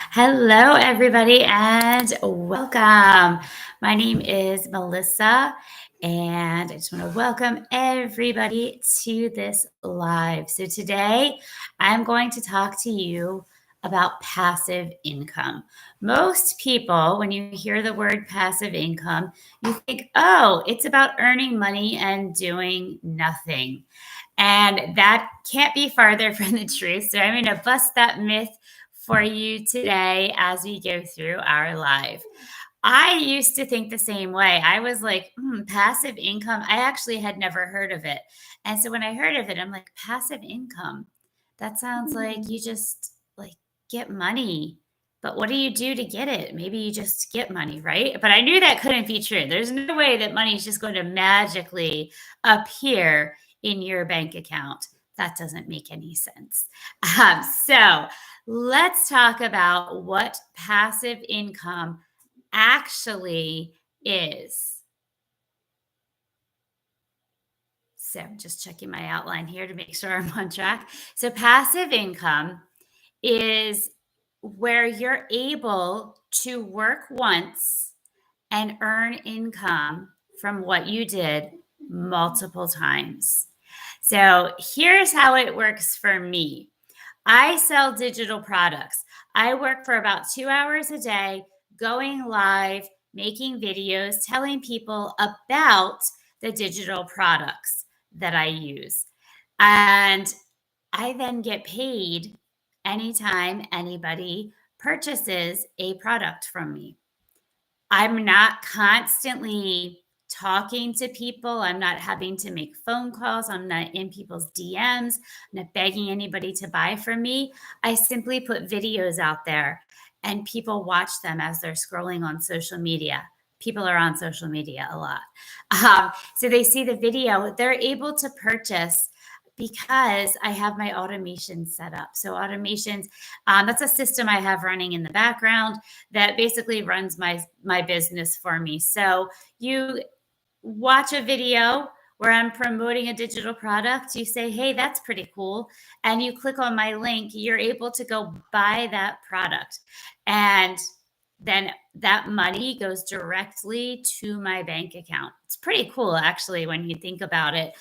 Hello, everybody, and welcome. My name is Melissa, and I just want to welcome everybody to this live. So, today I'm going to talk to you about passive income. Most people, when you hear the word passive income, you think, oh, it's about earning money and doing nothing. And that can't be farther from the truth. So I'm going to bust that myth for you today as we go through our live. I used to think the same way. I was like, passive income. I actually had never heard of it. And so when I heard of it, I'm like, passive income. That sounds like you just like get money. But what do you do to get it? Maybe you just get money, right? But I knew that couldn't be true. There's no way that money is just going to magically appear in your bank account. That doesn't make any sense. So let's talk about what passive income actually is. So just checking my outline here to make sure I'm on track. So passive income is where you're able to work once and earn income from what you did multiple times. So here's how it works for me. I sell digital products. I work for about 2 hours a day, going live, making videos, telling people about the digital products that I use. And I then get paid anytime anybody purchases a product from me. I'm not constantly talking to people. I'm not having to make phone calls. I'm not in people's DMs. I'm not begging anybody to buy from me. I simply put videos out there and people watch them as they're scrolling on social media. People are on social media a lot. So they see the video, they're able to purchase because I have my automation set up. So, automations, that's a system I have running in the background that basically runs my business for me. So you watch a video where I'm promoting a digital product, you say, "Hey, that's pretty cool." And you click on my link, you're able to go buy that product. And then that money goes directly to my bank account. It's pretty cool, actually, when you think about it.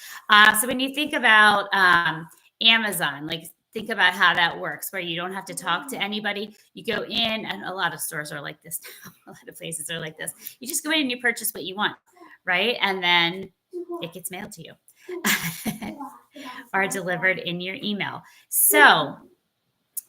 So, when you think about Amazon, like think about how that works, where you don't have to talk to anybody. You go in, and a lot of stores are like this now. A lot of places are like this. You just go in and you purchase what you want, right? And then it gets mailed to you or delivered in your email. So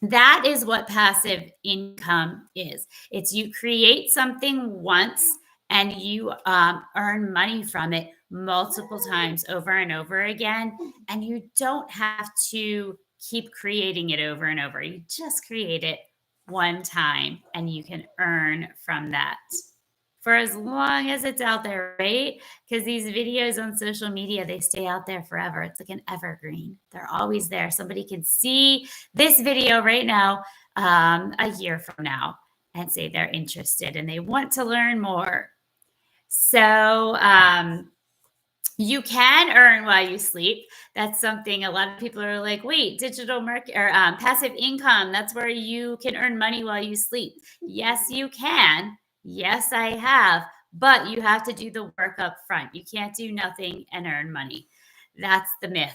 that is what passive income is. It's you create something once and you earn money from it multiple times over and over again. And you don't have to keep creating it over and over. You just create it one time and you can earn from that for as long as it's out there, right? Because these videos on social media, they stay out there forever. It's like an evergreen. They're always there. Somebody can see this video right now, a year from now, and say they're interested and they want to learn more. So, you can earn while you sleep. That's something a lot of people are like, wait, digital market or passive income, that's where you can earn money while you sleep. Yes, you can. Yes, I have. But you have to do the work up front. You can't do nothing and earn money. That's the myth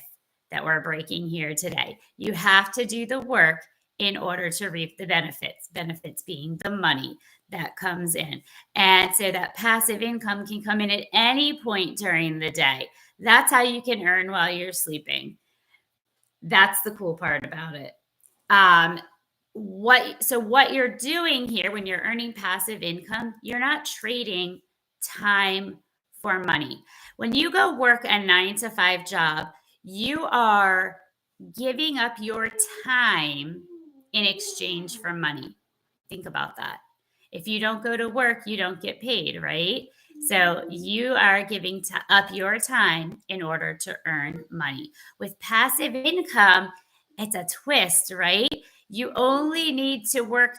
that we're breaking here today. You have to do the work in order to reap the benefits being the money that comes in. And so that passive income can come in at any point during the day. That's how you can earn while you're sleeping. That's the cool part about it. What you're doing here when you're earning passive income, you're not trading time for money. When you go work a 9 to 5 job, you are giving up your time in exchange for money. Think about that. If you don't go to work, you don't get paid, right? So you are giving up your time in order to earn money. With passive income, it's a twist, right? You only need to work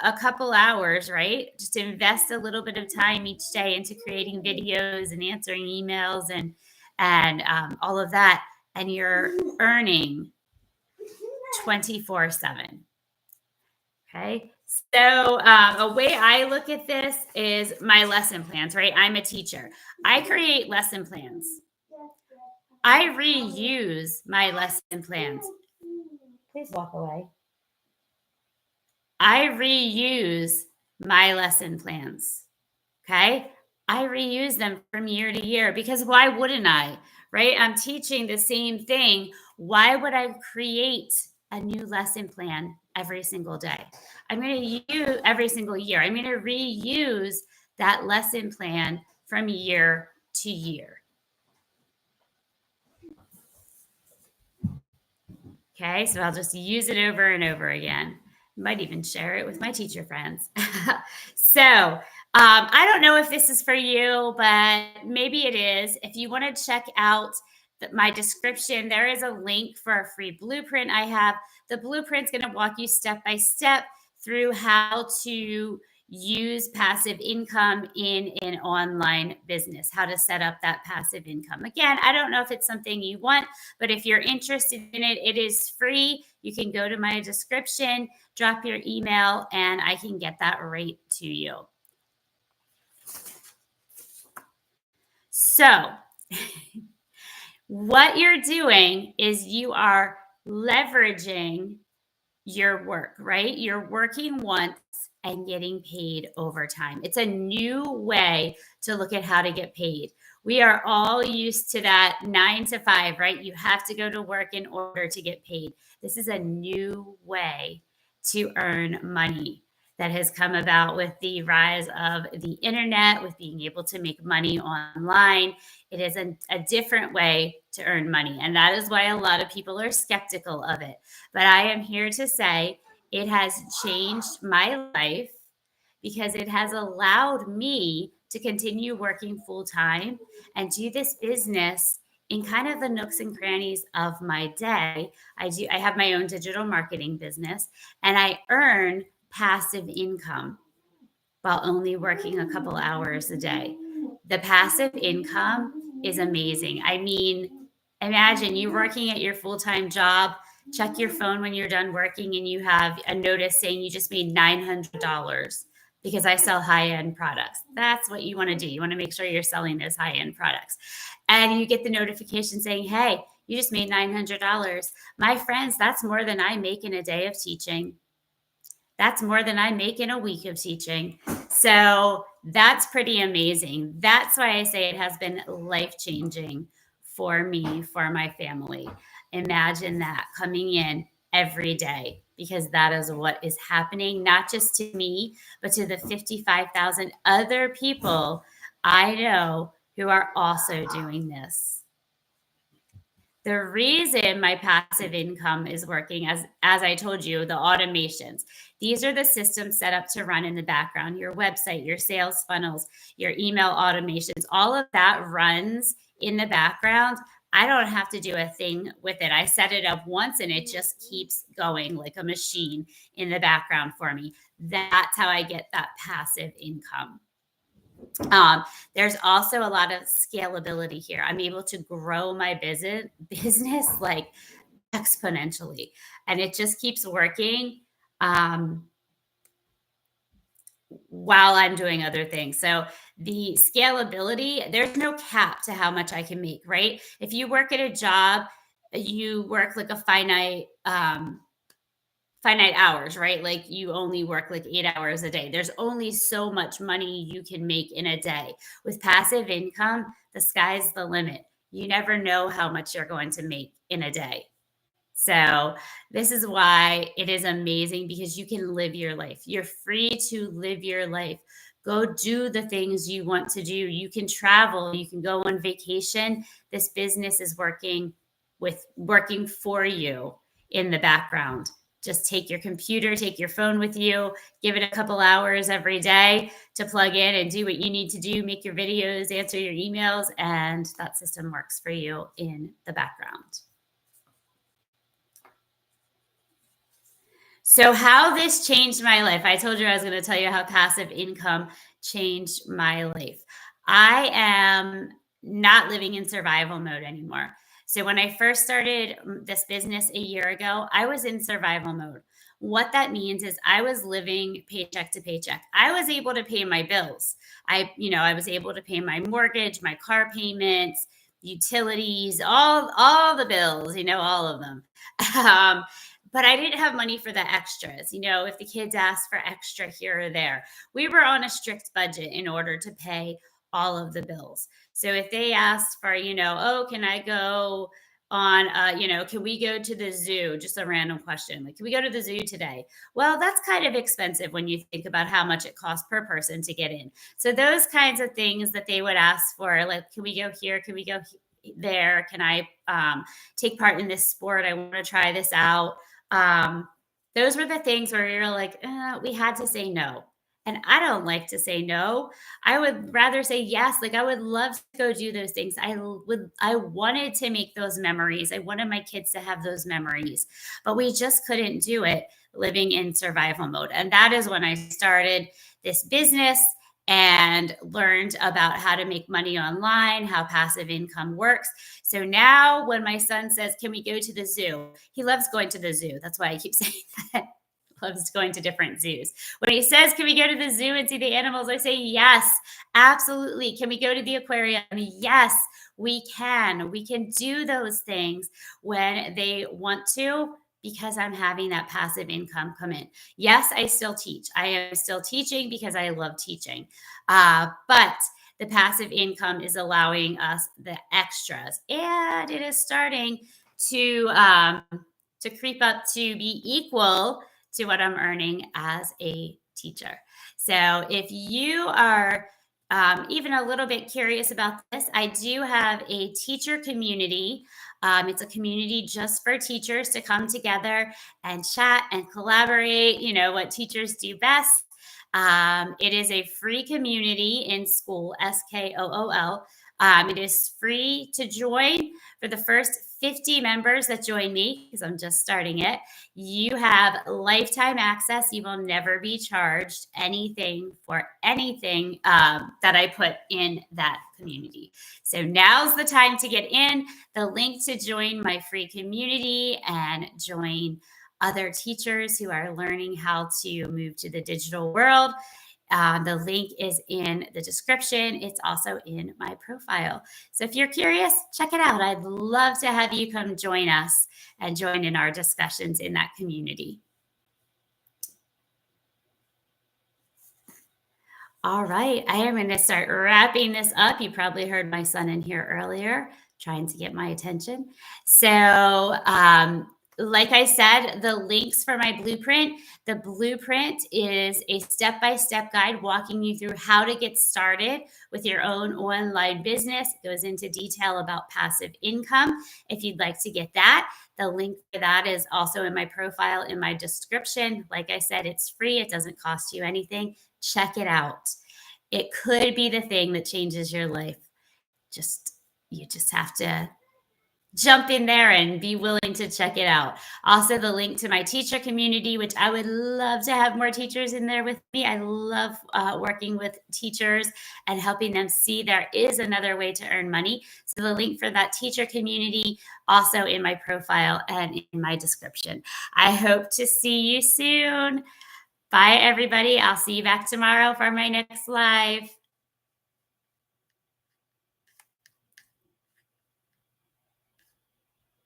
a couple hours, right? Just to invest a little bit of time each day into creating videos and answering emails and all of that, and you're earning 24/7. Okay. So, a way I look at this is my lesson plans, right? I'm a teacher. I create lesson plans. I reuse my lesson plans. Please walk away. I reuse my lesson plans. Okay. I reuse them from year to year because why wouldn't I? Right? I'm teaching the same thing. Why would I create a new lesson plan every single day? I'm going to use every single year. I'm going to reuse that lesson plan from year to year. Okay, so I'll just use it over and over again. Might even share it with my teacher friends. I don't know if this is for you, but maybe it is. If you want to check out my description, there is a link for a free blueprint I have. The blueprint's going to walk you step by step through how to use passive income in an online business, how to set up that passive income. Again, I don't know if it's something you want, but if you're interested in it, it is free. You can go to my description, drop your email, and I can get that right to you. So, what you're doing is you are leveraging your work, right? You're working once and getting paid over time. It's a new way to look at how to get paid. We are all used to that 9 to 5, right? You have to go to work in order to get paid. This is a new way to earn money that has come about with the rise of the internet, with being able to make money online. It is a different way to earn money. And that is why a lot of people are skeptical of it. But I am here to say it has changed my life because it has allowed me to continue working full time and do this business in kind of the nooks and crannies of my day. I have my own digital marketing business and I earn passive income while only working a couple hours a day. The passive income is amazing. I mean, imagine you working at your full time job, check your phone when you're done working, and you have a notice saying you just made $900 because I sell high end products. That's what you want to do. You want to make sure you're selling those high end products. And you get the notification saying, hey, you just made $900. My friends, that's more than I make in a day of teaching. That's more than I make in a week of teaching. So that's pretty amazing. That's why I say it has been life changing for me, for my family. Imagine that coming in every day because that is what is happening, not just to me, but to the 55,000 other people I know who are also doing this. The reason my passive income is working, as I told you, the automations. These are the systems set up to run in the background. Your website, your sales funnels, your email automations, all of that runs in the background. I don't have to do a thing with it. I set it up once and it just keeps going like a machine in the background for me. That's how I get that passive income. There's also a lot of scalability here. I'm able to grow my business like exponentially, and it just keeps working um, while I'm doing other things. So the scalability, there's no cap to how much I can make. Right? If you work at a job, you work like a finite hours, right? Like you only work like 8 hours a day. There's only so much money you can make in a day. With passive income, the sky's the limit. You never know how much you're going to make in a day. So, this is why it is amazing because you can live your life. You're free to live your life. Go do the things you want to do. You can travel, you can go on vacation. This business is working for you in the background. Just take your computer, take your phone with you, give it a couple hours every day to plug in and do what you need to do, make your videos, answer your emails, and that system works for you in the background. So, how this changed my life. I told you I was going to tell you how passive income changed my life. I am not living in survival mode anymore. So, when I first started this business a year ago, I was in survival mode. What that means is I was living paycheck to paycheck. I was able to pay my bills. I was able to pay my mortgage, my car payments, utilities, all the bills, all of them. Um, but I didn't have money for the extras. If the kids asked for extra here or there, we were on a strict budget in order to pay all of the bills. So if they asked for, oh, can I go on, can we go to the zoo? Just a random question. Like, can we go to the zoo today? Well, that's kind of expensive when you think about how much it costs per person to get in. So those kinds of things that they would ask for, like, can we go here? Can we go there? Can I take part in this sport? I want to try this out. Um, those were the things where you're like, we had to say no. And I don't like to say no. I would rather say yes. Like, I would love to go do those things. I wanted to make those memories. I wanted my kids to have those memories, but we just couldn't do it living in survival mode. And that is when I started this business and learned about how to make money online, how passive income works. So now when my son says, "Can we go to the zoo?" He loves going to the zoo. That's why I keep saying that. Loves going to different zoos. When he says, "Can we go to the zoo and see the animals?" I say, "Yes, absolutely. Can we go to the aquarium?" Yes, we can. We can do those things when they want to, because I'm having that passive income come in. Yes, I still teach. I am still teaching because I love teaching. But the passive income is allowing us the extras, and it is starting to creep up to be equal to what I'm earning as a teacher. So if you are even a little bit curious about this, I do have a teacher community. It's a community just for teachers to come together and chat and collaborate, what teachers do best. It is a free community in Skool, Skool. It is free to join. For the first 50 members that join me, because I'm just starting it, you have lifetime access. You will never be charged anything for anything that I put in that community. So now's the time to get in. The link to join my free community and join other teachers who are learning how to move to the digital world. The link is in the description. It's also in my profile. So if you're curious, check it out. I'd love to have you come join us and join in our discussions in that community. All right, I am going to start wrapping this up. You probably heard my son in here earlier trying to get my attention. So, like I said, the links for my blueprint, the blueprint is a step by step guide walking you through how to get started with your own online business. It goes into detail about passive income. If you'd like to get that, the link for that is also in my profile in my description. Like I said, it's free, it doesn't cost you anything. Check it out. It could be the thing that changes your life. Just you just have to jump in there and be willing to check it out. Also, the link to my teacher community, which I would love to have more teachers in there with me. I love working with teachers and helping them see there is another way to earn money. So the link for that teacher community also in my profile and in my description. I hope to see you soon. Bye, everybody. I'll see you back tomorrow for my next live.